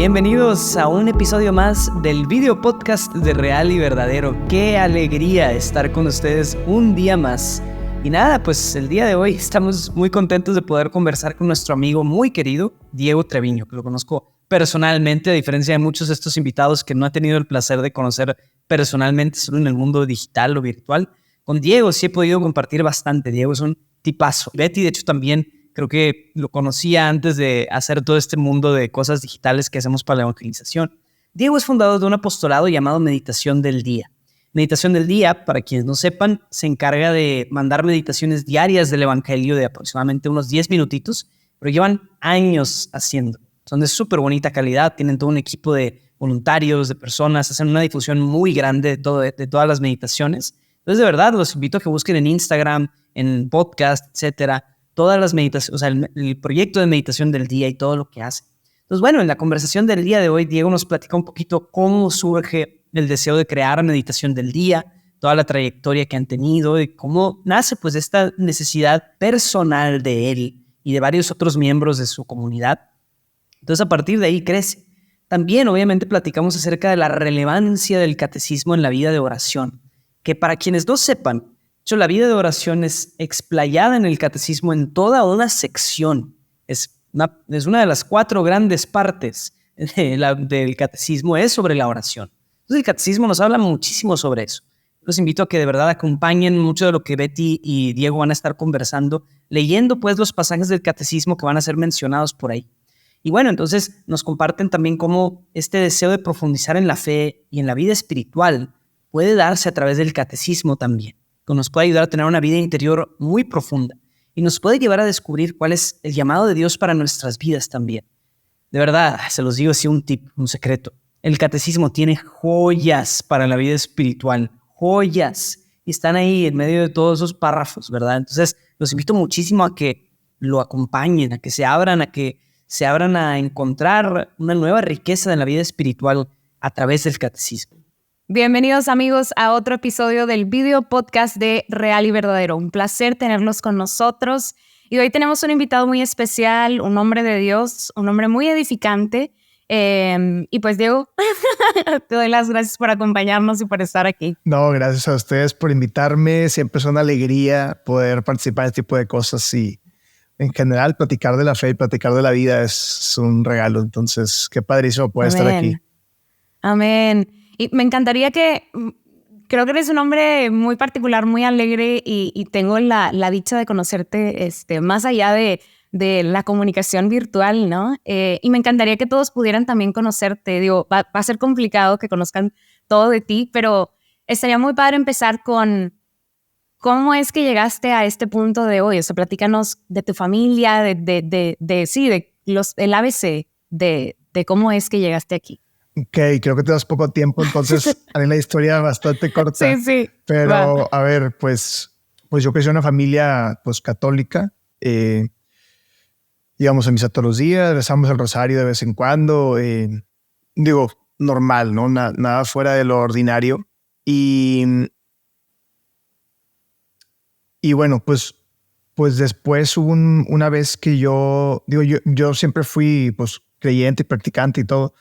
Bienvenidos a un episodio más del video podcast de Real y Verdadero. Qué alegría estar con ustedes un día más. Y nada, pues el día de hoy estamos muy contentos de poder conversar con nuestro amigo muy querido, Diego Treviño, que lo conozco personalmente, a diferencia de muchos de estos invitados que no he tenido el placer de conocer personalmente, solo en el mundo digital o virtual. Con Diego sí he podido compartir bastante. Diego es un tipazo. Betty, de hecho, también creo que lo conocía antes de hacer todo este mundo de cosas digitales que hacemos para la evangelización. Diego es fundador de un apostolado llamado Meditación del Día. Meditación del Día, para quienes no sepan, se encarga de mandar meditaciones diarias del evangelio de aproximadamente unos 10 minutitos, pero llevan años haciendo. Son de súper bonita calidad, tienen todo un equipo de voluntarios, de personas, hacen una difusión muy grande de todas las meditaciones. Entonces, de verdad, los invito a que busquen en Instagram, en podcast, etcétera, todas las meditaciones, o sea, el proyecto de meditación del día y todo lo que hace. Entonces, bueno, en la conversación del día de hoy, Diego nos platica un poquito cómo surge el deseo de crear meditación del día, toda la trayectoria que han tenido y cómo nace pues esta necesidad personal de él y de varios otros miembros de su comunidad. Entonces, a partir de ahí crece. También, obviamente, platicamos acerca de la relevancia del catecismo en la vida de oración, que para quienes no sepan, de hecho, la vida de oración es explayada en el catecismo en toda una sección. Es una de las 4 grandes partes del catecismo, es sobre la oración. Entonces, el catecismo nos habla muchísimo sobre eso. Los invito a que de verdad acompañen mucho de lo que Betty y Diego van a estar conversando, leyendo pues los pasajes del catecismo que van a ser mencionados por ahí. Y bueno, entonces nos comparten también cómo este deseo de profundizar en la fe y en la vida espiritual puede darse a través del catecismo también, que nos puede ayudar a tener una vida interior muy profunda y nos puede llevar a descubrir cuál es el llamado de Dios para nuestras vidas también. De verdad, se los digo así un tip, un secreto. El catecismo tiene joyas para la vida espiritual, joyas, y están ahí en medio de todos esos párrafos, ¿verdad? Entonces, los invito muchísimo a que lo acompañen, a que se abran a encontrar una nueva riqueza en la vida espiritual a través del catecismo. Bienvenidos amigos a otro episodio del video podcast de Real y Verdadero. Un placer tenerlos con nosotros. Y hoy tenemos un invitado muy especial, un hombre de Dios, un hombre muy edificante. Y pues Diego, te doy las gracias por acompañarnos y por estar aquí. No, gracias a ustedes por invitarme. Siempre es una alegría poder participar en este tipo de cosas y en general platicar de la fe y platicar de la vida es un regalo. Entonces, qué padrísimo poder estar aquí. Amén. Y me encantaría creo que eres un hombre muy particular, muy alegre y tengo la dicha de conocerte más allá de la comunicación virtual, ¿no? Y me encantaría que todos pudieran también conocerte. Digo, va a ser complicado que conozcan todo de ti, pero estaría muy padre empezar con cómo es que llegaste a este punto de hoy. O sea, platícanos de tu familia, del ABC de cómo es que llegaste aquí. Ok, creo que te das poco tiempo, entonces haré la historia bastante corta. Sí. Pero a ver, pues yo crecí en una familia pues católica. Íbamos a misa todos los días, rezamos el rosario de vez en cuando. Digo, normal, ¿no? Nada fuera de lo ordinario. Y bueno, pues después hubo una vez que yo siempre fui pues creyente y practicante y todo.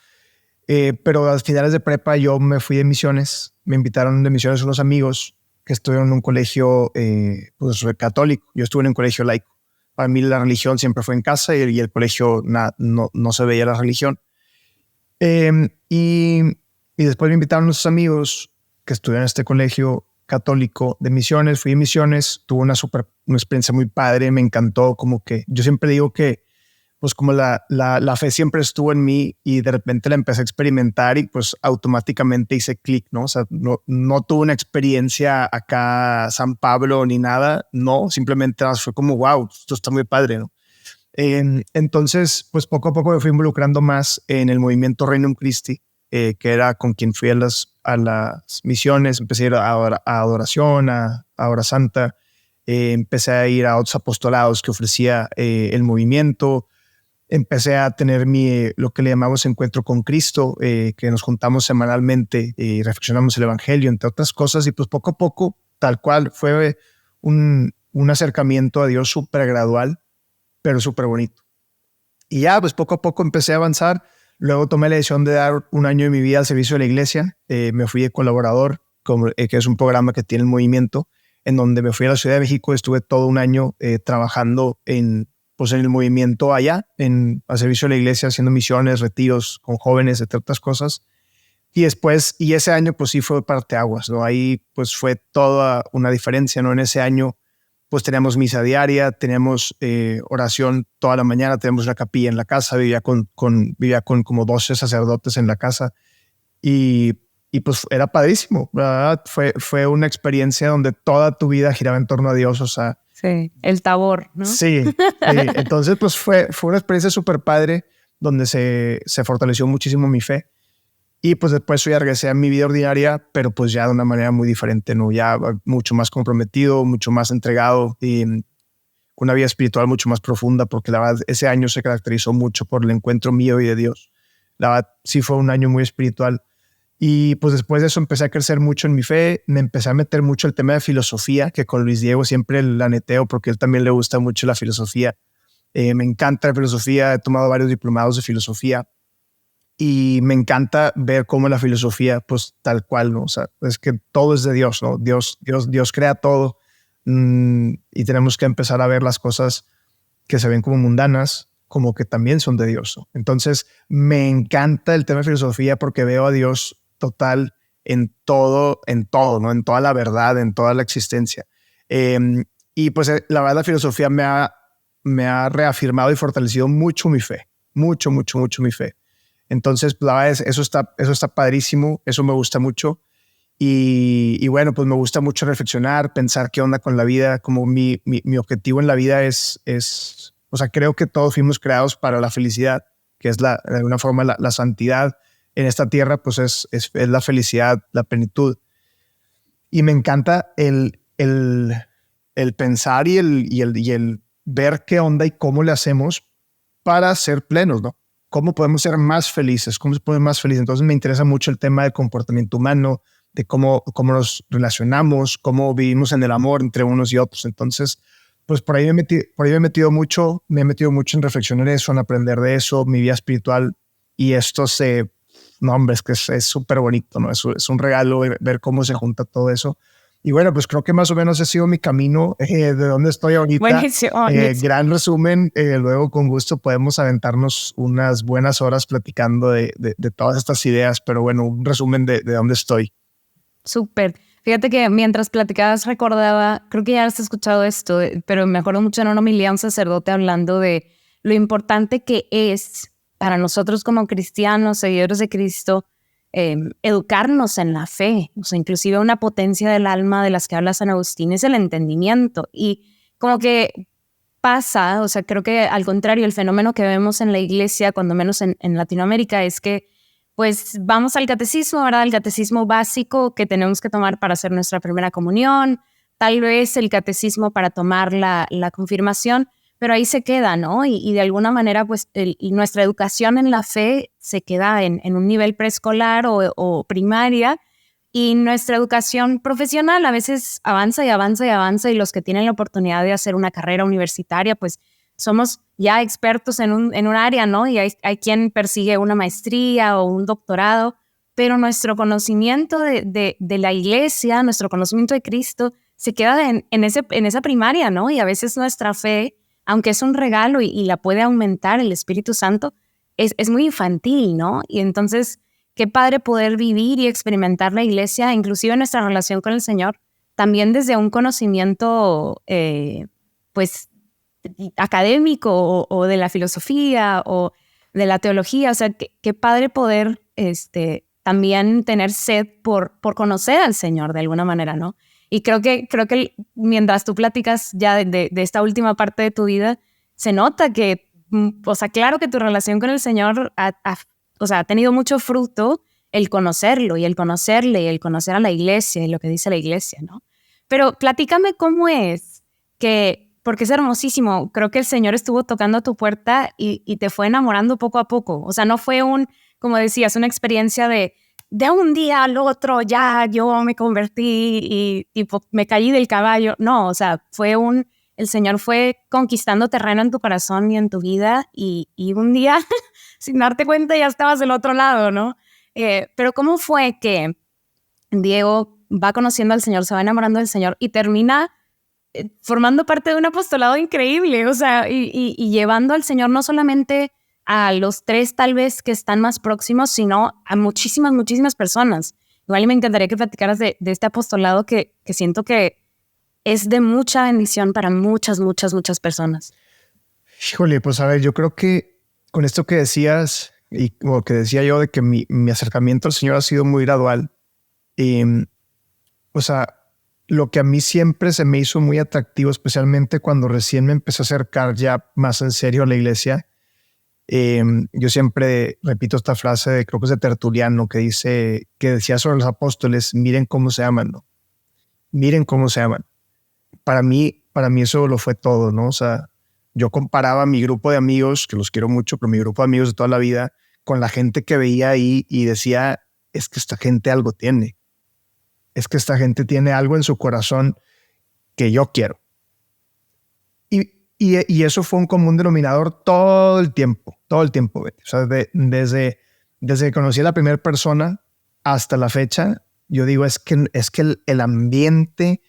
Pero a finales de prepa yo me fui de misiones. Me invitaron de misiones unos amigos que estuvieron en un colegio pues católico. Yo estuve en un colegio laico. Para mí la religión siempre fue en casa y el colegio no se veía la religión. Y después me invitaron unos amigos que estuvieron en este colegio católico de misiones. Fui de misiones, tuve una experiencia muy padre, me encantó. Como que yo siempre digo que pues como la fe siempre estuvo en mí y de repente la empecé a experimentar y pues automáticamente hice clic, ¿no? O sea, no tuve una experiencia acá San Pablo ni nada, no, simplemente fue como, wow, esto está muy padre, ¿no? Entonces, pues poco a poco me fui involucrando más en el movimiento Regnum Christi, que era con quien fui a las misiones, empecé a ir a adoración, a Hora Santa, empecé a ir a otros apostolados que ofrecía el movimiento. Empecé a tener lo que le llamamos encuentro con Cristo, que nos juntamos semanalmente y reflexionamos el evangelio, entre otras cosas. Y pues poco a poco, tal cual, fue un acercamiento a Dios súper gradual, pero súper bonito. Y ya, pues poco a poco empecé a avanzar. Luego tomé la decisión de dar un año de mi vida al servicio de la iglesia. Me fui de colaborador, que es un programa que tiene el movimiento, en donde me fui a la Ciudad de México. Estuve todo un año trabajando en el movimiento allá, al servicio de la iglesia, haciendo misiones, retiros con jóvenes, entre otras cosas. Y ese año pues sí fue parteaguas, ¿no? Ahí pues fue toda una diferencia, ¿no? En ese año pues teníamos misa diaria, teníamos oración toda la mañana, teníamos una capilla en la casa, vivía con como 12 sacerdotes en la casa y pues era padrísimo, ¿verdad? Fue una experiencia donde toda tu vida giraba en torno a Dios, o sea. Sí, el Tabor, ¿no? Sí, entonces pues fue una experiencia súper padre donde se fortaleció muchísimo mi fe. Y pues después ya regresé a mi vida ordinaria, pero pues ya de una manera muy diferente, ¿no? Ya mucho más comprometido, mucho más entregado y una vida espiritual mucho más profunda, porque la verdad ese año se caracterizó mucho por el encuentro mío y de Dios. La verdad sí fue un año muy espiritual. Y pues después de eso empecé a crecer mucho en mi fe, me empecé a meter mucho el tema de filosofía, que con Luis Diego siempre la neteo porque a él también le gusta mucho la filosofía. Me encanta la filosofía, he tomado varios diplomados de filosofía. Y me encanta ver cómo la filosofía, pues tal cual, ¿no? O sea, es que todo es de Dios, ¿no? Dios crea todo y tenemos que empezar a ver las cosas que se ven como mundanas, como que también son de Dios, ¿no? Entonces, me encanta el tema de filosofía porque veo a Dios total en todo, ¿no? En toda la verdad, en toda la existencia. Y pues la verdad, la filosofía me ha reafirmado y fortalecido mucho mi fe, mucho mi fe. Entonces, la verdad eso está padrísimo, eso me gusta mucho. Y bueno, pues me gusta mucho reflexionar, pensar qué onda con la vida, como mi objetivo en la vida es, o sea, creo que todos fuimos creados para la felicidad, que es de alguna forma la santidad en esta tierra, pues es la felicidad, la plenitud. Y me encanta el pensar y el ver qué onda y cómo le hacemos para ser plenos, ¿no? ¿Cómo podemos ser más felices? ¿Cómo se puede ser más feliz? Entonces me interesa mucho el tema del comportamiento humano, de cómo nos relacionamos, cómo vivimos en el amor entre unos y otros. Entonces, pues por ahí me he metido mucho en reflexionar eso, en aprender de eso, mi vida espiritual. Y esto no, hombre, es que es súper bonito, ¿no? Es un regalo ver cómo se junta todo eso. Y bueno, pues creo que más o menos ha sido mi camino de donde estoy ahorita. Buenísimo. Gran resumen. Luego con gusto podemos aventarnos unas buenas horas platicando de todas estas ideas, pero bueno, un resumen de dónde estoy. Súper. Fíjate que mientras platicabas recordaba, creo que ya has escuchado esto, pero me acuerdo mucho en una homilía un sacerdote hablando de lo importante que es para nosotros como cristianos, seguidores de Cristo, educarnos en la fe. O sea, inclusive una potencia del alma de las que habla San Agustín es el entendimiento. Y como que pasa, o sea, creo que al contrario, el fenómeno que vemos en la iglesia, cuando menos en Latinoamérica, es que pues vamos al catecismo, ¿verdad? El catecismo básico que tenemos que tomar para hacer nuestra primera comunión, tal vez el catecismo para tomar la confirmación, pero ahí se queda, ¿no? Y de alguna manera, pues nuestra educación en la fe se queda en un nivel preescolar o primaria, y nuestra educación profesional a veces avanza y avanza y avanza, y los que tienen la oportunidad de hacer una carrera universitaria, pues somos ya expertos en un área, ¿no? Y hay quien persigue una maestría o un doctorado, pero nuestro conocimiento de la iglesia, nuestro conocimiento de Cristo, se queda en esa primaria, ¿no? Y a veces nuestra fe, aunque es un regalo y la puede aumentar el Espíritu Santo, es muy infantil, ¿no? Y entonces, qué padre poder vivir y experimentar la iglesia, inclusive nuestra relación con el Señor, también desde un conocimiento, pues, académico o de la filosofía o de la teología. O sea, qué padre poder también tener sed por conocer al Señor de alguna manera, ¿no? Y creo que mientras tú platicas ya de esta última parte de tu vida, se nota que, o sea, claro que tu relación con el Señor ha tenido mucho fruto, el conocerlo y el conocerle y el conocer a la iglesia y lo que dice la iglesia, ¿no? Pero platícame cómo es porque es hermosísimo. Creo que el Señor estuvo tocando a tu puerta y te fue enamorando poco a poco. O sea, no fue como decías, una experiencia de un día al otro ya yo me convertí y tipo me caí del caballo. No, o sea, el Señor fue conquistando terreno en tu corazón y en tu vida, y un día sin darte cuenta ya estabas del otro lado, ¿no? Pero ¿cómo fue que Diego va conociendo al Señor, se va enamorando del Señor y termina formando parte de un apostolado increíble? O sea, y llevando al Señor no solamente a los 3 tal vez que están más próximos, sino a muchísimas, muchísimas personas. Igual y me encantaría que platicaras de este apostolado que siento que es de mucha bendición para muchas, muchas, muchas personas. Híjole, pues a ver, yo creo que con esto que decías y como que decía yo de que mi acercamiento al Señor ha sido muy gradual. O sea, lo que a mí siempre se me hizo muy atractivo, especialmente cuando recién me empecé a acercar ya más en serio a la iglesia. Yo siempre repito esta frase de, creo que es de Tertuliano, que decía sobre los apóstoles: miren cómo se aman, ¿no? Miren cómo se aman. Para mí eso lo fue todo, ¿no? O sea, yo comparaba a mi grupo de amigos, que los quiero mucho, pero mi grupo de amigos de toda la vida, con la gente que veía ahí y decía, es que esta gente algo tiene. Es que esta gente tiene algo en su corazón que yo quiero. Y eso fue un común denominador todo el tiempo, Betty. O sea, desde que conocí a la primera persona hasta la fecha, yo digo, es que el ambiente,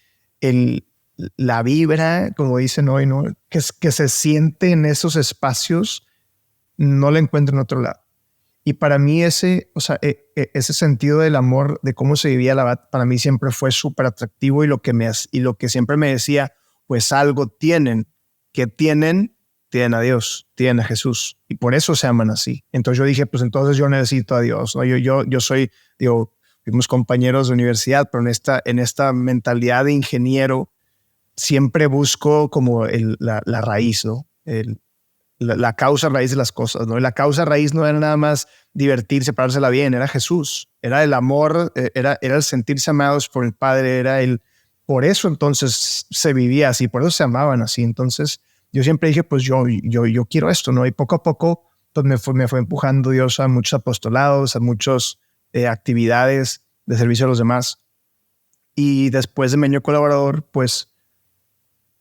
la vibra, como dicen hoy, ¿no? Que se siente en esos espacios, no la encuentro en otro lado. Y para mí ese sentido del amor, de cómo se vivía la BAT, para mí siempre fue súper atractivo, y lo que siempre me decía, pues algo tienen. ¿Qué tienen? Tienen a Dios, tienen a Jesús, y por eso se aman así. Entonces yo dije, pues entonces yo necesito a Dios, ¿no? Yo soy, fuimos compañeros de universidad, pero en esta mentalidad de ingeniero siempre busco como la raíz, ¿no? La causa raíz de las cosas, ¿no? Y la causa raíz no era nada más divertirse, parársela bien, era Jesús, era el amor, era el sentirse amados por el Padre, por eso entonces se vivía así, por eso se amaban así. Entonces yo siempre dije, pues yo quiero esto, ¿no? Y poco a poco pues me fue empujando Dios a muchos apostolados, a muchas actividades de servicio a los demás. Y después de Meño Colaborador, pues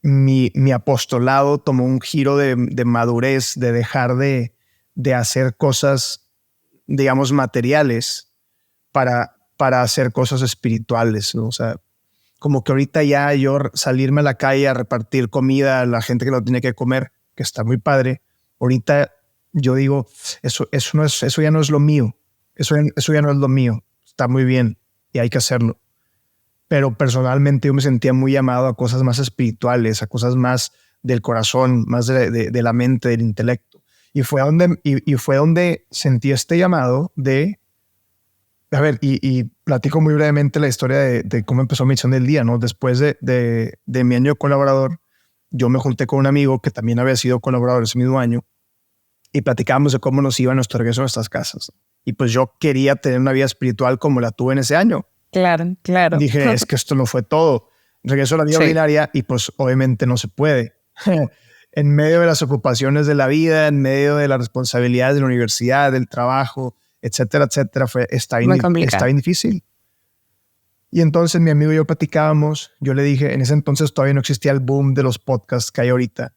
mi apostolado tomó un giro de madurez, de dejar de hacer cosas, digamos, materiales para hacer cosas espirituales, ¿no? O sea, como que ahorita ya yo salirme a la calle a repartir comida a la gente que lo tiene que comer, que está muy padre. Ahorita yo digo, eso ya no es lo mío. Eso ya no es lo mío. Está muy bien y hay que hacerlo. Pero personalmente yo me sentía muy llamado a cosas más espirituales, a cosas más del corazón, más de la mente, del intelecto. Y fue donde sentí este llamado de, a ver, y platico muy brevemente la historia de cómo empezó Misión del Día, ¿no? Después de mi año de colaborador, yo me junté con un amigo que también había sido colaborador ese mismo año, y platicábamos de cómo nos iba nuestro regreso a nuestras casas. Y pues yo quería tener una vida espiritual como la tuve en ese año. Claro, claro. Dije, es que esto no fue todo. Regreso a la vida ordinaria y pues obviamente no se puede. En medio de las ocupaciones de la vida, en medio de las responsabilidades de la universidad, del trabajo, etcétera, etcétera, está bien difícil. Y entonces mi amigo y yo platicábamos. Yo le dije, en ese entonces todavía no existía el boom de los podcasts que hay ahorita.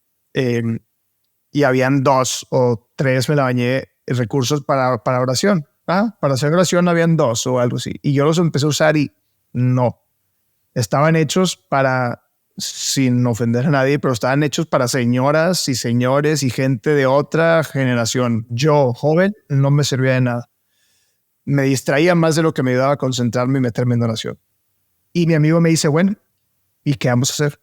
Y habían 2 o 3, me la bañé, recursos para oración. Para hacer oración habían 2 o algo así. Y yo los empecé a usar y no. Estaban hechos para, sin ofender a nadie, pero estaban hechos para señoras y señores y gente de otra generación. Yo, joven, no me servía de nada. Me distraía más de lo que me ayudaba a concentrarme y meterme en oración. Y mi amigo me dice, bueno, ¿y qué vamos a hacer?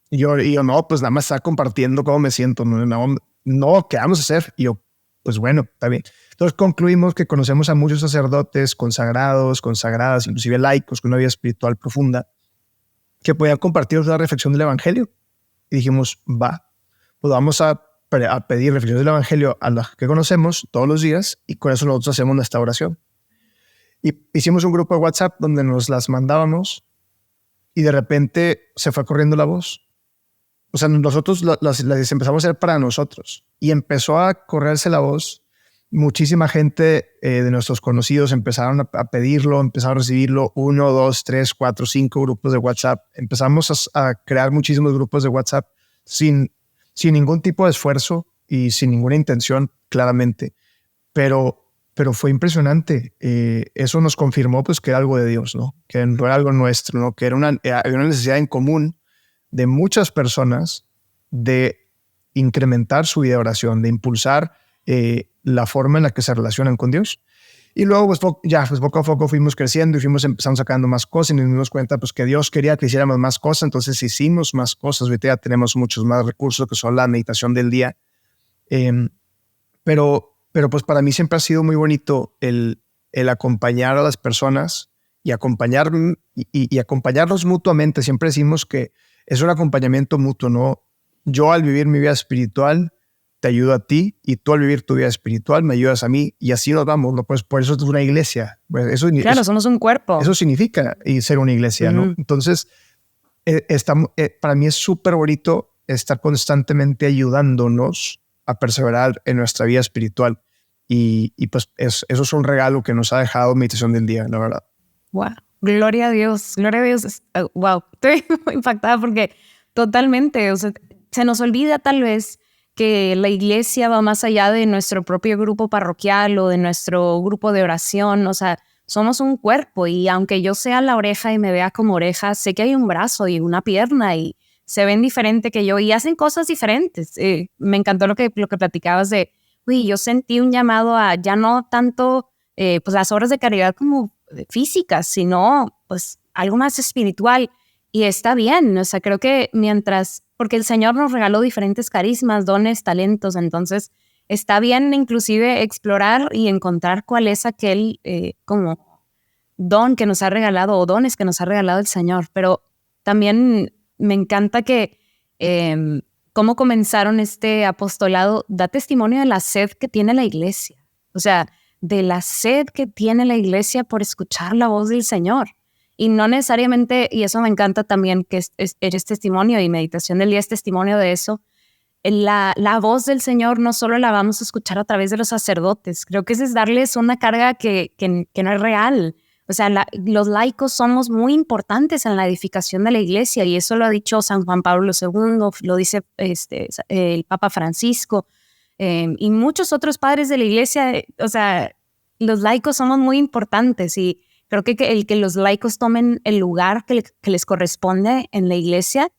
Y yo no, pues nada más está compartiendo cómo me siento. No, ¿qué vamos a hacer? Y yo, pues bueno, está bien. Entonces concluimos que conocemos a muchos sacerdotes consagrados, consagradas, inclusive laicos con una vida espiritual profunda, que podían compartir la reflexión del Evangelio. Y dijimos, pues vamos a pedir reflexiones del Evangelio a las que conocemos todos los días, y con eso nosotros hacemos nuestra oración. Y hicimos un grupo de WhatsApp donde nos las mandábamos, y de repente se fue corriendo la voz. O sea, nosotros las empezamos a hacer para nosotros, y empezó a correrse la voz. Muchísima gente de nuestros conocidos empezaron a pedirlo, empezaron a recibirlo. 1, 2, 3, 4, 5 grupos de WhatsApp. Empezamos a crear muchísimos grupos de WhatsApp sin ningún tipo de esfuerzo y sin ninguna intención, claramente. pero fue impresionante. Eso nos confirmó pues que era algo de Dios, ¿no? Que no era algo nuestro, ¿no? Que había una necesidad en común de muchas personas de incrementar su vida de oración, de impulsar la forma en la que se relacionan con Dios. Y luego, pues poco a poco fuimos creciendo y empezando sacando más cosas y nos dimos cuenta pues, que Dios quería que hiciéramos más cosas, entonces hicimos más cosas. Ahorita ya tenemos muchos más recursos que son la meditación del día. Pero pues para mí siempre ha sido muy bonito el acompañar a las personas y acompañarlos mutuamente. Siempre decimos que es un acompañamiento mutuo, ¿no? Yo al vivir mi vida espiritual te ayudo a ti y tú al vivir tu vida espiritual me ayudas a mí y así nos vamos, ¿no? Pues por eso es una iglesia. Pues claro, somos un cuerpo. Eso significa ser una iglesia, ¿no? Entonces, para mí es súper bonito estar constantemente ayudándonos a perseverar en nuestra vida espiritual. Y pues eso es un regalo que nos ha dejado Meditación del Día, la verdad. Wow, gloria a Dios, gloria a Dios. Wow, estoy muy impactada porque totalmente, o sea, se nos olvida tal vez que la iglesia va más allá de nuestro propio grupo parroquial o de nuestro grupo de oración. O sea, somos un cuerpo y aunque yo sea la oreja y me vea como oreja, sé que hay un brazo y una pierna y se ven diferente que yo y hacen cosas diferentes. Me encantó lo que platicabas de, yo sentí un llamado a ya no tanto pues las obras de caridad como físicas, sino pues algo más espiritual. Y está bien, o sea, creo que porque el Señor nos regaló diferentes carismas, dones, talentos, entonces está bien inclusive explorar y encontrar cuál es aquel como don que nos ha regalado o dones que nos ha regalado el Señor. Pero también me encanta que cómo comenzaron este apostolado, da testimonio de la sed que tiene la iglesia, o sea, de la sed que tiene la iglesia por escuchar la voz del Señor. Y no necesariamente, y eso me encanta también, que eres testimonio y Meditación del Día es testimonio de eso, la voz del Señor no solo la vamos a escuchar a través de los sacerdotes, creo que eso es darles una carga que no es real. O sea, los laicos somos muy importantes en la edificación de la iglesia y eso lo ha dicho San Juan Pablo II, lo dice el Papa Francisco y muchos otros padres de la iglesia. O sea, los laicos somos muy importantes y creo que el que los laicos tomen el lugar que les corresponde en la iglesia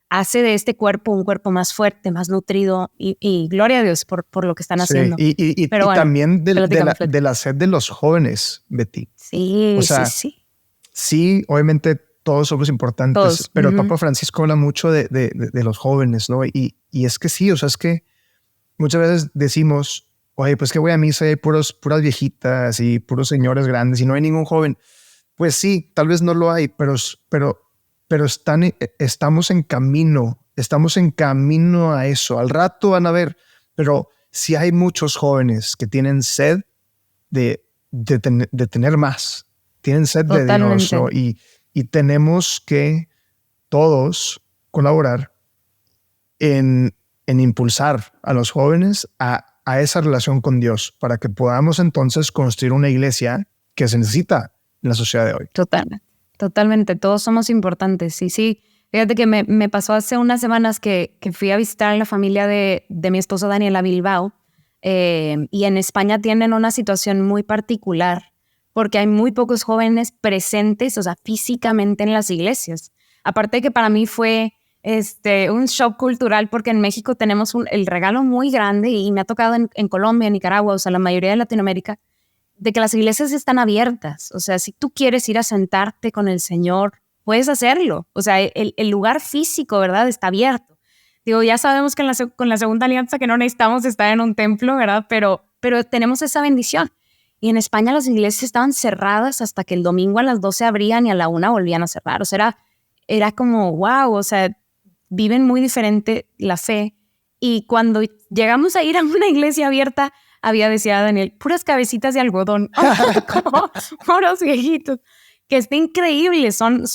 hace de este cuerpo un cuerpo más fuerte, más nutrido y gloria a Dios por lo que están haciendo. Y bueno, también de la sed de los jóvenes, Betty. Sí, o sea, sí, obviamente todos somos importantes, pero el Papa Francisco habla mucho de los jóvenes, ¿no? Y es que sí, o sea, es que muchas veces decimos, oye, pues que voy a misa y hay puras viejitas y puros señores grandes y no hay ningún joven. Pues sí, tal vez no lo hay, pero estamos en camino a eso. Al rato van a ver, pero sí hay muchos jóvenes que tienen sed de tener más, tienen sed de Dios, ¿no? Y tenemos que todos colaborar en impulsar a los jóvenes a esa relación con Dios para que podamos entonces construir una iglesia que se necesita en la sociedad de hoy. Totalmente, todos somos importantes. Y sí, fíjate que me pasó hace unas semanas que fui a visitar a la familia de mi esposo Daniel a Bilbao y en España tienen una situación muy particular porque hay muy pocos jóvenes presentes, o sea, físicamente en las iglesias. Aparte de que para mí fue un shock cultural porque en México tenemos el regalo muy grande y me ha tocado en Colombia, en Nicaragua, o sea, la mayoría de Latinoamérica, de que las iglesias están abiertas. O sea, si tú quieres ir a sentarte con el Señor, puedes hacerlo. O sea, el lugar físico, ¿verdad? Está abierto. Digo, ya sabemos que con la Segunda Alianza que no necesitamos estar en un templo, ¿verdad? Pero tenemos esa bendición. Y en España las iglesias estaban cerradas hasta que el domingo a las 12 abrían y a la 1 volvían a cerrar. O sea, era como, wow, o sea, viven muy diferente la fe. Y cuando llegamos a ir a una iglesia abierta, decía Daniel, puras cabecitas de algodón, como moros viejitos, que está increíble, son,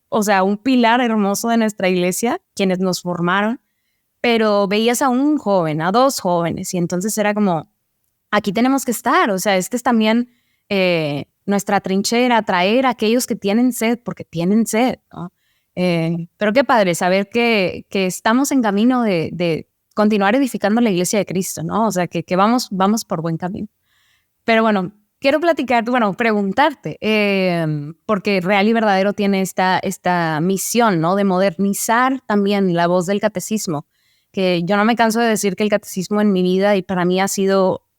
o sea, un pilar hermoso de nuestra iglesia, quienes nos formaron, pero veías a un joven, a dos jóvenes, y entonces era como, aquí tenemos que estar, o sea, es también nuestra trinchera, traer a aquellos que tienen sed, porque tienen sed, ¿no? Pero qué padre saber que estamos en camino de continuar edificando la iglesia de Cristo, ¿no? O sea, que vamos por buen camino. Pero bueno, quiero preguntarte, porque Real y Verdadero tiene esta misión, ¿no? De modernizar también la voz del catecismo, que yo no me canso de decir que el catecismo en mi vida y para mí ha sido,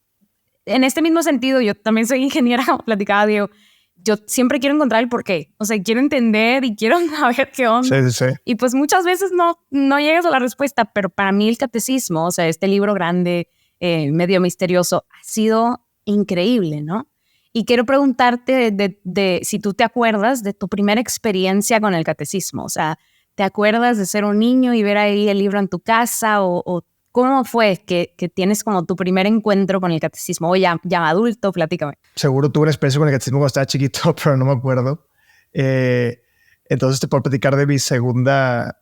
en este mismo sentido, yo también soy ingeniera, como platicaba Diego, yo siempre quiero encontrar el porqué, o sea, quiero entender y quiero saber qué onda. Sí. Y pues muchas veces no llegas a la respuesta, pero para mí el catecismo, o sea, este libro grande, medio misterioso, ha sido increíble, ¿no? Y quiero preguntarte de si tú te acuerdas de tu primera experiencia con el catecismo, o sea, ¿te acuerdas de ser un niño y ver ahí el libro en tu casa o cómo fue que tienes como tu primer encuentro con el catecismo? O ya adulto, platícame. Seguro tuve una experiencia con el catecismo cuando estaba chiquito, pero no me acuerdo. Entonces te puedo platicar de mi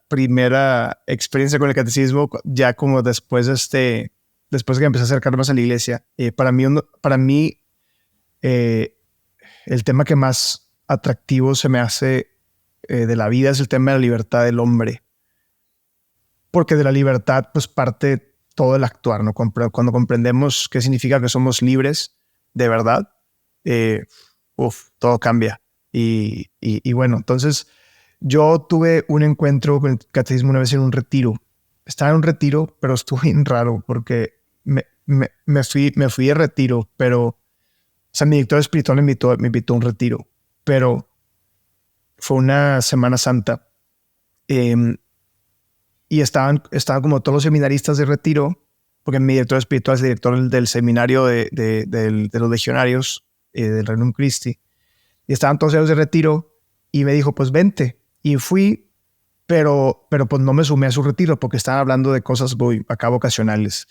primera experiencia con el catecismo, ya como después de que empecé a acercarme más a la iglesia. Para mí el tema que más atractivo se me hace de la vida es el tema de la libertad del hombre. Porque de la libertad pues parte todo el actuar, ¿no? Cuando comprendemos qué significa que somos libres de verdad, todo cambia. Y bueno, entonces yo tuve un encuentro con el catecismo una vez en un retiro. Estaba en un retiro, pero estuvo bien raro porque me fui de retiro, pero, o sea, mi director espiritual me invitó a un retiro, pero fue una Semana Santa. Y estaban como todos los seminaristas de retiro, porque mi director espiritual es director del seminario de los legionarios del Regnum Christi. Y estaban todos ellos de retiro y me dijo, pues vente. Y fui, pero pues no me sumé a su retiro porque estaban hablando de cosas acá vocacionales.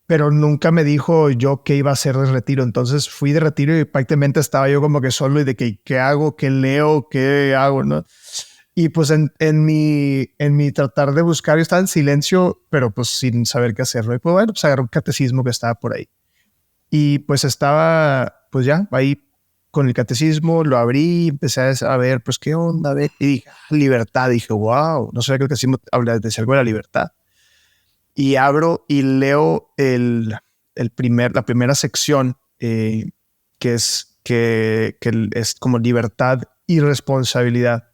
Pero nunca me dijo yo qué iba a hacer de retiro. Entonces fui de retiro y prácticamente estaba yo como que solo y de qué hago, qué leo, qué hago, ¿no? Y pues en mi tratar de buscar, yo estaba en silencio, pero pues sin saber qué hacer. Y pues bueno, pues agarré un catecismo que estaba por ahí. Y pues estaba, pues ya, ahí con el catecismo, lo abrí, empecé a ver, pues qué onda, y dije, libertad. Dije, wow, no sabía que el catecismo habla de algo de la libertad. Y abro y leo la primera sección, que es como libertad y responsabilidad.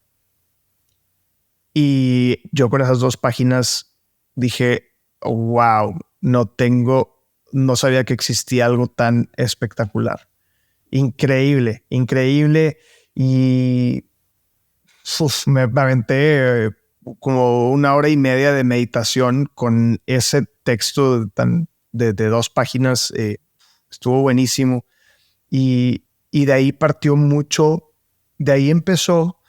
Y yo con esas dos páginas dije, wow, no sabía que existía algo tan espectacular. Increíble. Y me aventé como 1 hora y media de meditación con ese texto de 2 páginas. Estuvo buenísimo. Y de ahí partió mucho. De ahí empezó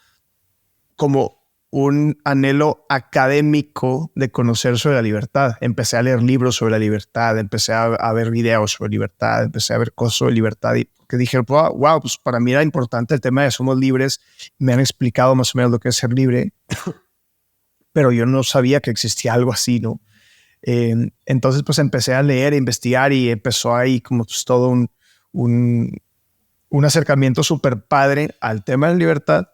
como un anhelo académico de conocer sobre la libertad. Empecé a leer libros sobre la libertad, empecé a ver videos sobre libertad, empecé a ver cosas sobre libertad y que dije, wow, pues para mí era importante el tema de somos libres. Me han explicado más o menos lo que es ser libre, pero yo no sabía que existía algo así, ¿no? Entonces pues empecé a leer, a investigar y empezó ahí como pues todo un acercamiento súper padre al tema de la libertad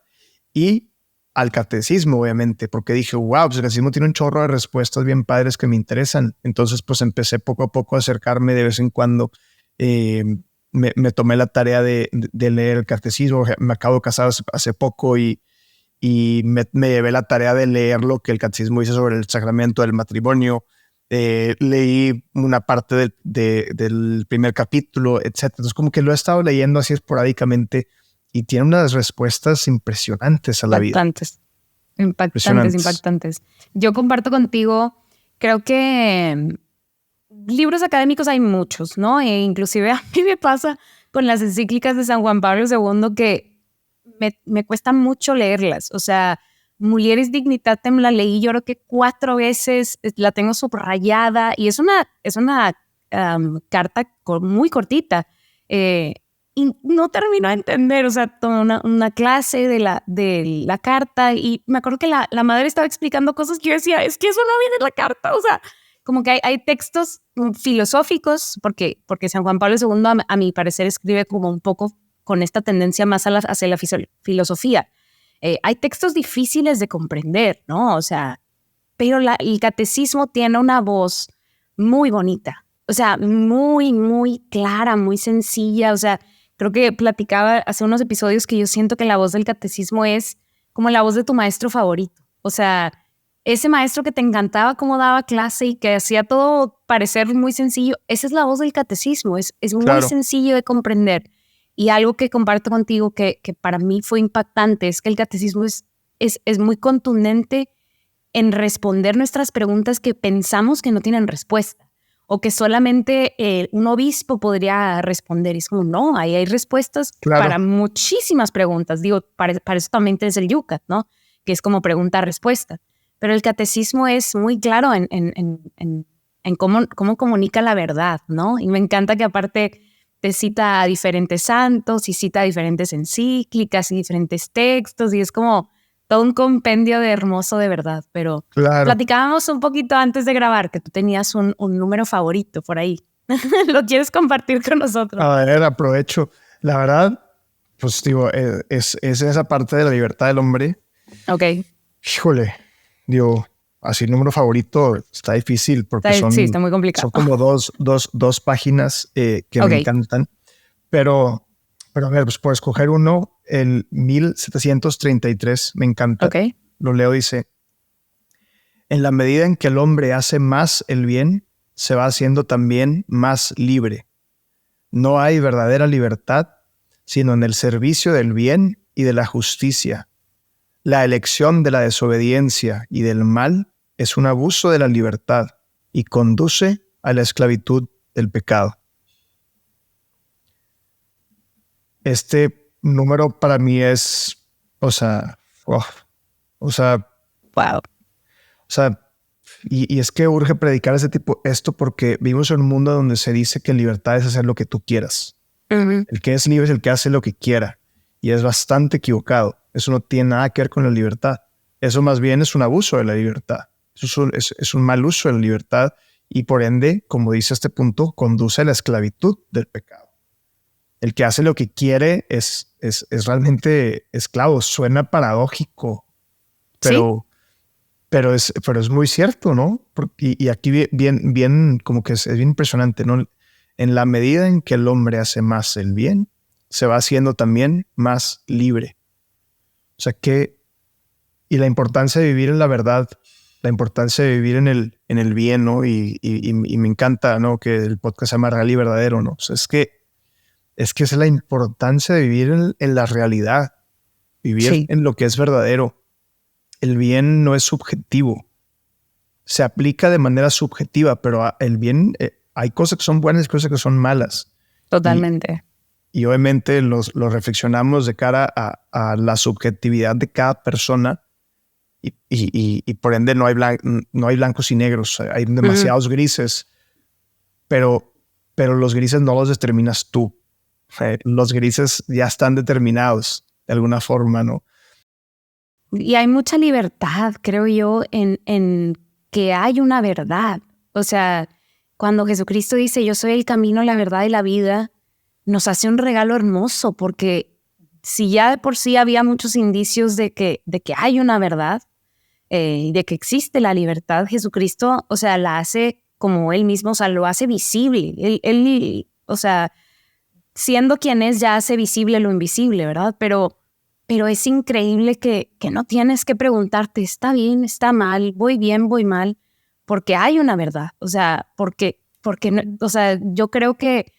y al catecismo, obviamente, porque dije, wow, pues el catecismo tiene un chorro de respuestas bien padres que me interesan. Entonces, pues empecé poco a poco a acercarme de vez en cuando. Me tomé la tarea de leer el catecismo. Me acabo de casar hace poco y me llevé la tarea de leer lo que el catecismo dice sobre el sacramento del matrimonio. Leí una parte del primer capítulo, etc. Entonces, como que lo he estado leyendo así esporádicamente. Y tiene unas respuestas impresionantes a la vida. Impactantes. Yo comparto contigo, creo que libros académicos hay muchos, ¿no? E inclusive a mí me pasa con las encíclicas de San Juan Pablo II que me cuesta mucho leerlas. O sea, Mulieris Dignitatem la leí yo creo que 4 veces, la tengo subrayada y es una carta muy cortita. Y no terminó de entender, o sea, tomé una clase de la carta y me acuerdo que la madre estaba explicando cosas que yo decía, es que eso no viene en la carta, o sea, como que hay textos filosóficos, porque San Juan Pablo II, a mi parecer, escribe como un poco con esta tendencia más hacia la filosofía. Hay textos difíciles de comprender, ¿no? O sea, pero el catecismo tiene una voz muy bonita. o sea, muy, muy clara, muy sencilla. O sea, creo que platicaba hace unos episodios que yo siento que la voz del catecismo es como la voz de tu maestro favorito. O sea, ese maestro que te encantaba cómo daba clase y que hacía todo parecer muy sencillo, esa es la voz del catecismo. Es muy Claro. sencillo de comprender. Y algo que comparto contigo que para mí fue impactante es que el catecismo es muy contundente en responder nuestras preguntas que pensamos que no tienen respuesta o que solamente un obispo podría responder. Y es como, no, ahí hay respuestas Claro. para muchísimas preguntas. Digo, para eso también es el Yucat, ¿no? Que es como pregunta-respuesta. Pero el catecismo es muy claro en cómo comunica la verdad, ¿no? Y me encanta que aparte te cita a diferentes santos y cita a diferentes encíclicas y diferentes textos y es como todo un compendio de hermoso de verdad. Pero Claro. platicábamos un poquito antes de grabar que tú tenías un número favorito por ahí. ¿Lo quieres compartir con nosotros? A ver, aprovecho. La verdad, pues digo, es esa parte de la libertad del hombre. Ok. Híjole, digo, así el número favorito está difícil porque Sí, está muy complicado. son como dos páginas que Ok. me encantan. Pero a ver, pues por escoger uno, el 1733 me encanta. Ok. Lo leo, dice: en la medida en que el hombre hace más el bien, se va haciendo también más libre. No hay verdadera libertad, sino en el servicio del bien y de la justicia. La elección de la desobediencia y del mal es un abuso de la libertad y conduce a la esclavitud del pecado. Este número para mí es, o sea, Wow. y es que urge predicar esto porque vivimos en un mundo donde se dice que libertad es hacer lo que tú quieras. Uh-huh. El que es libre es el que hace lo que quiera. Y es bastante equivocado. Eso no tiene nada que ver con la libertad. Eso más bien es un abuso de la libertad. Eso es un mal uso de la libertad y por ende, como dice este punto, conduce a la esclavitud del pecado. El que hace lo que quiere es realmente esclavo. Suena paradójico, pero, ¿Sí? pero es muy cierto, ¿no? Y aquí bien como que es bien impresionante, ¿no? En la medida en que el hombre hace más el bien, se va haciendo también más libre. O sea y la importancia de vivir en la verdad, la importancia de vivir en el bien, ¿no? Y me encanta, ¿no? Que el podcast se llama Real y Verdadero, ¿no? O sea, es que es la importancia de vivir en la realidad, vivir en lo que es verdadero. El bien no es subjetivo. Se aplica de manera subjetiva, pero el bien, hay cosas que son buenas y cosas que son malas. Totalmente. Y obviamente lo reflexionamos de cara a la subjetividad de cada persona y por ende no hay blancos y negros, hay demasiados grises, pero los grises no los determinas tú. Los grises ya están determinados de alguna forma, ¿no? Y hay mucha libertad, creo yo, en que hay una verdad. O sea, cuando Jesucristo dice, yo soy el camino, la verdad y la vida, nos hace un regalo hermoso, porque si ya de por sí había muchos indicios de que hay una verdad, de que existe la libertad, Jesucristo, o sea, la hace como él mismo, o sea, lo hace visible. Él, o sea, siendo quien es, ya hace visible lo invisible, ¿verdad? Pero es increíble que no tienes que preguntarte, ¿está bien, está mal, voy bien, voy mal? Porque hay una verdad. O sea, porque o sea, yo creo que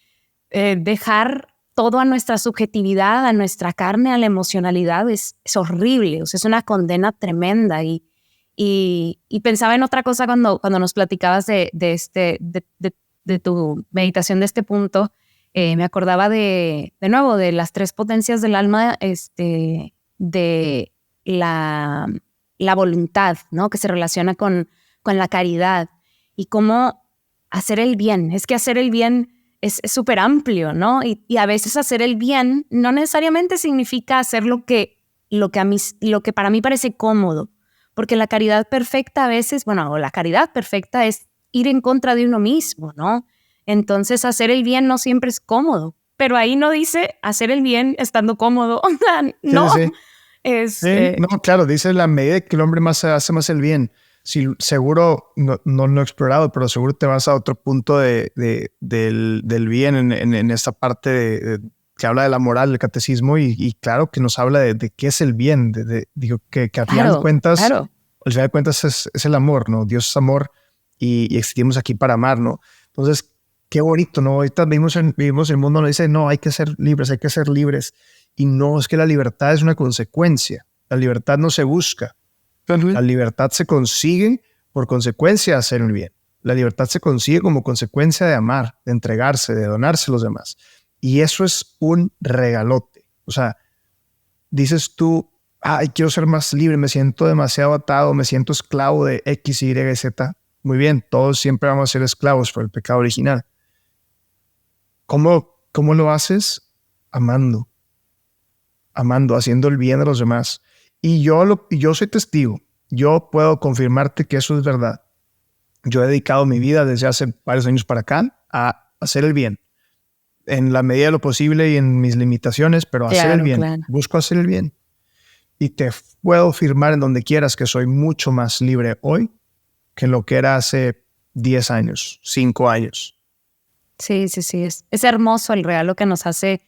dejar todo a nuestra subjetividad, a nuestra carne, a la emocionalidad es horrible. O sea, es una condena tremenda. Y pensaba en otra cosa cuando nos platicabas de tu meditación de este punto. Me acordaba de nuevo de las tres potencias del alma, de la voluntad, ¿no? Que se relaciona con la caridad y cómo hacer el bien. Es que hacer el bien es súper amplio, ¿no? Y a veces hacer el bien no necesariamente significa hacer lo que para mí parece cómodo, porque la caridad perfecta a veces, o la caridad perfecta es ir en contra de uno mismo, ¿no? Entonces hacer el bien no siempre es cómodo, pero ahí no dice hacer el bien estando cómodo. No, Sí. No, claro, dice la medida que el hombre hace más el bien. Sí, seguro, no lo he explorado, pero seguro te vas a otro punto del bien en esta parte que habla de la moral, del catecismo, y claro que nos habla de qué es el bien, digo, que al final de cuentas, claro. al final de cuentas es el amor, ¿no? Dios es amor y existimos aquí para amar, ¿no? Entonces, qué bonito, ¿no? Ahorita vivimos en el mundo, nos dice, no, hay que ser libres. Y no, es que la libertad es una consecuencia. La libertad no se busca. La libertad se consigue por consecuencia de hacer el bien. La libertad se consigue como consecuencia de amar, de entregarse, de donarse a los demás. Y eso es un regalote. O sea, dices tú, ay, quiero ser más libre, me siento demasiado atado, me siento esclavo de X, Y, Z. Muy bien, todos siempre vamos a ser esclavos por el pecado original. ¿Cómo lo haces? Amando, haciendo el bien a los demás. Y yo soy testigo. Yo puedo confirmarte que eso es verdad. Yo he dedicado mi vida desde hace varios años para acá a hacer el bien. En la medida de lo posible y en mis limitaciones, pero hacer el bien. Claro. Busco hacer el bien. Y te puedo afirmar en donde quieras que soy mucho más libre hoy que lo que era hace 10 años, 5 años. Sí. Es hermoso el regalo que nos hace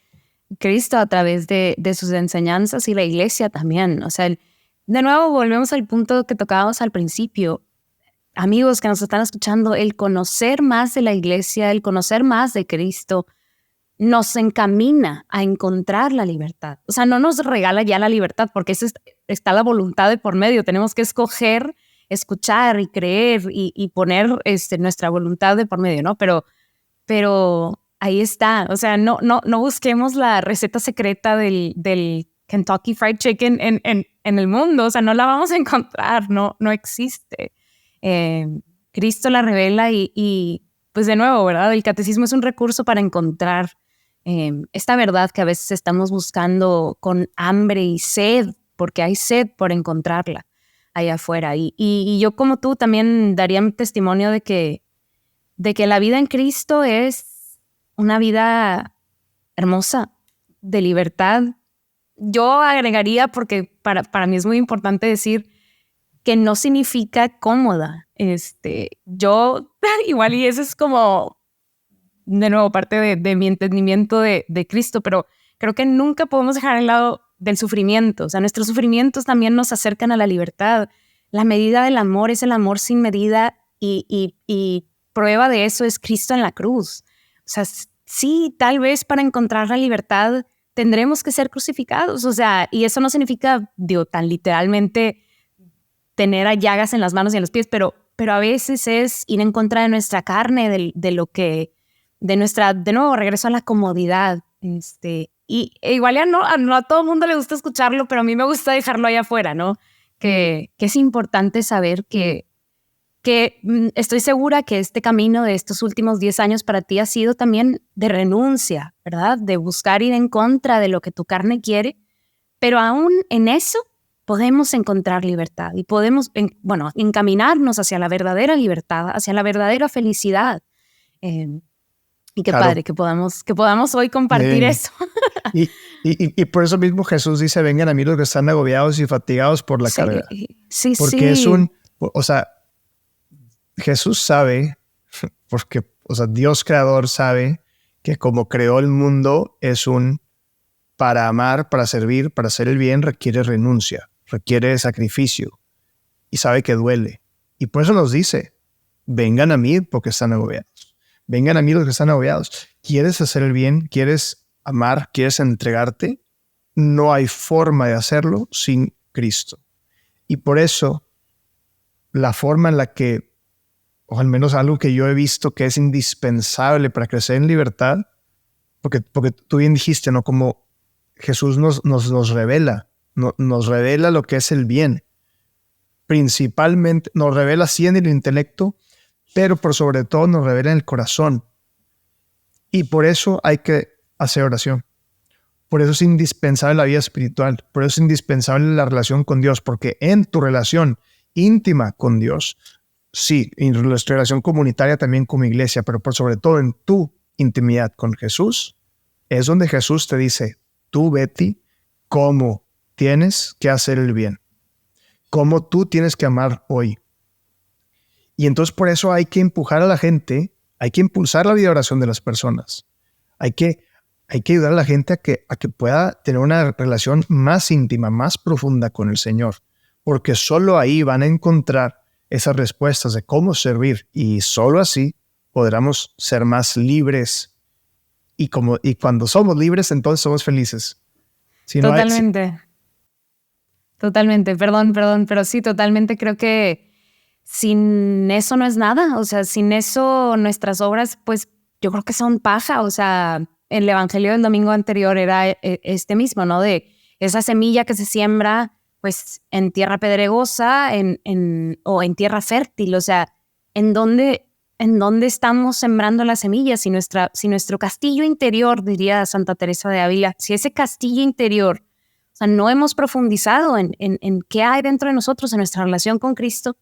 Cristo a través de sus enseñanzas y la iglesia también. O sea, de nuevo volvemos al punto que tocábamos al principio. Amigos que nos están escuchando, el conocer más de la iglesia, el conocer más de Cristo, nos encamina a encontrar la libertad. O sea, no nos regala ya la libertad porque está la voluntad de por medio. Tenemos que escoger, escuchar y creer y poner nuestra voluntad de por medio, ¿no? Pero ahí está. O sea, no busquemos la receta secreta del Kentucky Fried Chicken en el mundo. O sea, no la vamos a encontrar, no existe. Cristo la revela y pues de nuevo, ¿verdad? El catecismo es un recurso para encontrar esta verdad que a veces estamos buscando con hambre y sed, porque hay sed por encontrarla allá afuera. Y yo como tú también daría mi testimonio de que la vida en Cristo es una vida hermosa, de libertad. Yo agregaría, porque para mí es muy importante decir que no significa cómoda. Yo igual, y eso es como, de nuevo, parte de mi entendimiento de Cristo, pero creo que nunca podemos dejar al lado del sufrimiento. O sea, nuestros sufrimientos también nos acercan a la libertad. La medida del amor es el amor sin medida y prueba de eso es Cristo en la cruz. O sea, sí, tal vez para encontrar la libertad tendremos que ser crucificados. O sea, y eso no significa, digo, tan literalmente tener llagas en las manos y en los pies, pero a veces es ir en contra de nuestra carne, de nuestra, de nuevo, regreso a la comodidad. Y igual ya no a todo el mundo le gusta escucharlo, pero a mí me gusta dejarlo allá afuera, ¿no? Que es importante saber que estoy segura que este camino de estos últimos 10 años para ti ha sido también de renuncia, ¿verdad? De buscar ir en contra de lo que tu carne quiere, pero aún en eso podemos encontrar libertad y podemos, encaminarnos hacia la verdadera libertad, hacia la verdadera felicidad. Y qué Claro. padre que podamos hoy compartir eso. Y por eso mismo Jesús dice, vengan a mí los que están agobiados y fatigados por la carga. Sí, porque Jesús sabe, porque, Dios creador sabe que como creó el mundo para amar, para servir, para hacer el bien, requiere renuncia, requiere sacrificio y sabe que duele. Y por eso nos dice, vengan a mí porque están agobiados. Vengan a mí los que están agobiados. ¿Quieres hacer el bien? ¿Quieres amar? ¿Quieres entregarte? No hay forma de hacerlo sin Cristo. Y por eso, la forma en la que, o al menos algo que yo he visto que es indispensable para crecer en libertad, porque tú bien dijiste, ¿no? Como Jesús nos revela, nos revela lo que es el bien. Principalmente nos revela sí en el intelecto, pero por sobre todo nos revela en el corazón. Y por eso hay que hacer oración. Por eso es indispensable la vida espiritual. Por eso es indispensable la relación con Dios, porque en tu relación íntima con Dios, sí, en nuestra relación comunitaria también como iglesia, pero por sobre todo en tu intimidad con Jesús, es donde Jesús te dice, tú, Betty, cómo tienes que hacer el bien, cómo tú tienes que amar hoy, Y entonces por eso hay que empujar a la gente, hay que impulsar la vida de oración de las personas. Hay que ayudar a la gente a que pueda tener una relación más íntima, más profunda con el Señor, porque solo ahí van a encontrar esas respuestas de cómo servir, y solo así podremos ser más libres. Y cuando somos libres, entonces somos felices. Totalmente. Totalmente. Perdón, pero sí, totalmente creo que sin eso no es nada. O sea, sin eso nuestras obras, pues yo creo que son paja. O sea, el evangelio del domingo anterior era este mismo, ¿no? De esa semilla que se siembra pues en tierra pedregosa o en tierra fértil. O sea, ¿en dónde estamos sembrando las semillas? Si nuestro castillo interior, diría Santa Teresa de Ávila, si ese castillo interior, o sea, no hemos profundizado en qué hay dentro de nosotros, en nuestra relación con Cristo,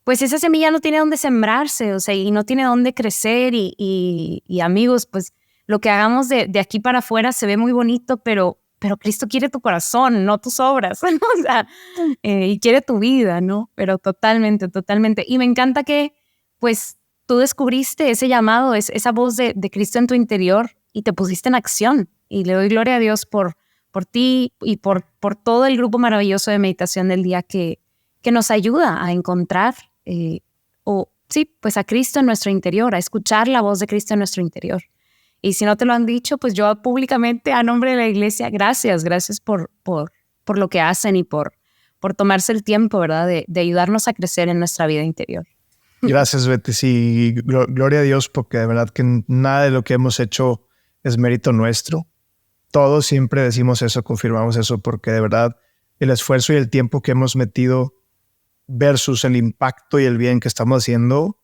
pues esa semilla no tiene dónde sembrarse, o sea, y no tiene dónde crecer. Y amigos, pues lo que hagamos de aquí para afuera se ve muy bonito, pero Cristo quiere tu corazón, no tus obras, ¿no? O sea, y quiere tu vida, ¿no? Pero totalmente. Y me encanta que, pues, tú descubriste ese llamado, esa voz de Cristo en tu interior y te pusiste en acción. Y le doy gloria a Dios por ti y por todo el grupo maravilloso de meditación del día que nos ayuda a encontrar, pues a Cristo en nuestro interior, a escuchar la voz de Cristo en nuestro interior. Y si no te lo han dicho, pues yo públicamente, a nombre de la iglesia, gracias por lo que hacen y por tomarse el tiempo, ¿verdad? De ayudarnos a crecer en nuestra vida interior. Gracias, Betty. Sí, gloria a Dios, porque de verdad que nada de lo que hemos hecho es mérito nuestro. Todos siempre decimos eso, confirmamos eso, porque de verdad el esfuerzo y el tiempo que hemos metido versus el impacto y el bien que estamos haciendo,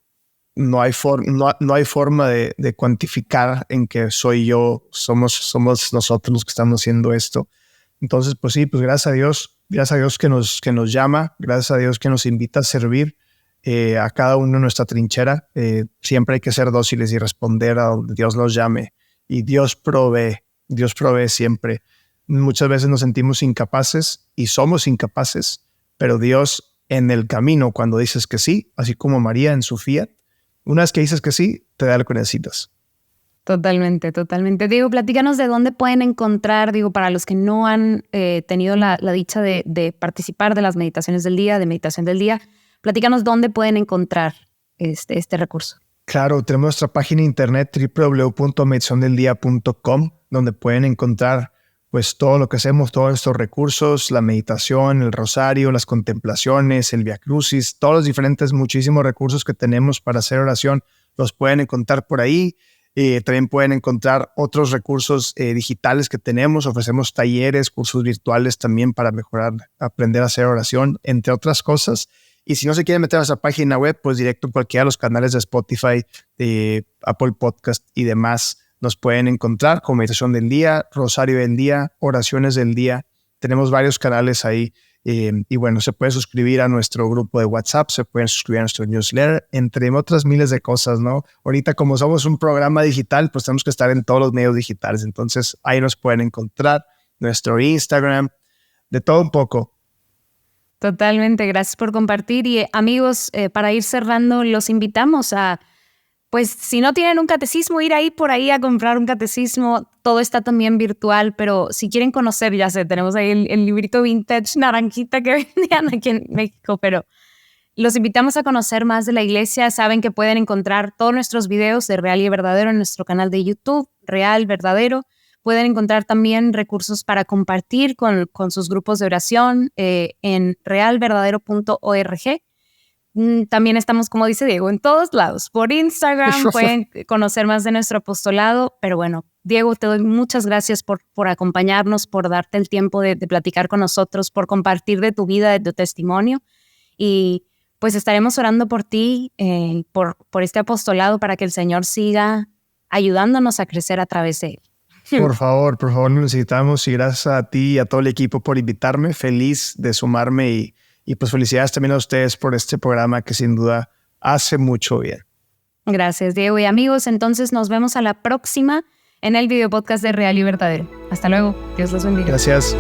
no hay forma de cuantificar en que somos nosotros los que estamos haciendo esto. Entonces, pues sí, pues gracias a Dios que nos llama, gracias a Dios que nos invita a servir a cada uno en nuestra trinchera. Siempre hay que ser dóciles y responder a donde Dios nos llame, y Dios provee siempre. Muchas veces nos sentimos incapaces y somos incapaces, pero Dios en el camino, cuando dices que sí, así como María en su fiat, una vez que dices que sí, te da lo que necesitas. Totalmente. Diego, platícanos de dónde pueden encontrar, para los que no han tenido la dicha de participar de las meditaciones del día, de meditación del día, platícanos dónde pueden encontrar este recurso. Claro, tenemos nuestra página de internet www.meditaciondeldia.com, donde pueden encontrar pues todo lo que hacemos, todos estos recursos, la meditación, el rosario, las contemplaciones, el Via Crucis, todos los diferentes, muchísimos recursos que tenemos para hacer oración, los pueden encontrar por ahí. También pueden encontrar otros recursos digitales que tenemos. Ofrecemos talleres, cursos virtuales también para mejorar, aprender a hacer oración, entre otras cosas. Y si no se quieren meter a nuestra página web, pues directo en cualquiera de los canales de Spotify, de Apple Podcast y demás, nos pueden encontrar con Meditación del Día, Rosario del Día, Oraciones del Día. Tenemos varios canales ahí. Y bueno, se puede suscribir a nuestro grupo de WhatsApp, se pueden suscribir a nuestro newsletter, entre otras miles de cosas, ¿no? Ahorita, como somos un programa digital, pues tenemos que estar en todos los medios digitales. Entonces, ahí nos pueden encontrar, nuestro Instagram, de todo un poco. Totalmente, gracias por compartir. Y amigos, para ir cerrando, los invitamos a, pues si no tienen un catecismo, ir ahí por ahí a comprar un catecismo. Todo está también virtual, pero si quieren conocer, ya sé, tenemos ahí el librito vintage naranjita que vendían aquí en México, pero los invitamos a conocer más de la iglesia. Saben que pueden encontrar todos nuestros videos de Real y Verdadero en nuestro canal de YouTube, Real Verdadero. Pueden encontrar también recursos para compartir con sus grupos de oración en realverdadero.org. También estamos, como dice Diego, en todos lados. Por Instagram pueden conocer más de nuestro apostolado. Pero bueno, Diego, te doy muchas gracias por acompañarnos, por darte el tiempo de platicar con nosotros, por compartir de tu vida, de tu testimonio. Y pues estaremos orando por ti, por este apostolado, para que el Señor siga ayudándonos a crecer a través de él. Por favor, nos necesitamos, y gracias a ti y a todo el equipo por invitarme. Feliz de sumarme y pues felicidades también a ustedes por este programa que sin duda hace mucho bien. Gracias, Diego. Y amigos, entonces nos vemos a la próxima en el video podcast de Real y Verdadero. Hasta luego. Dios los bendiga. Gracias.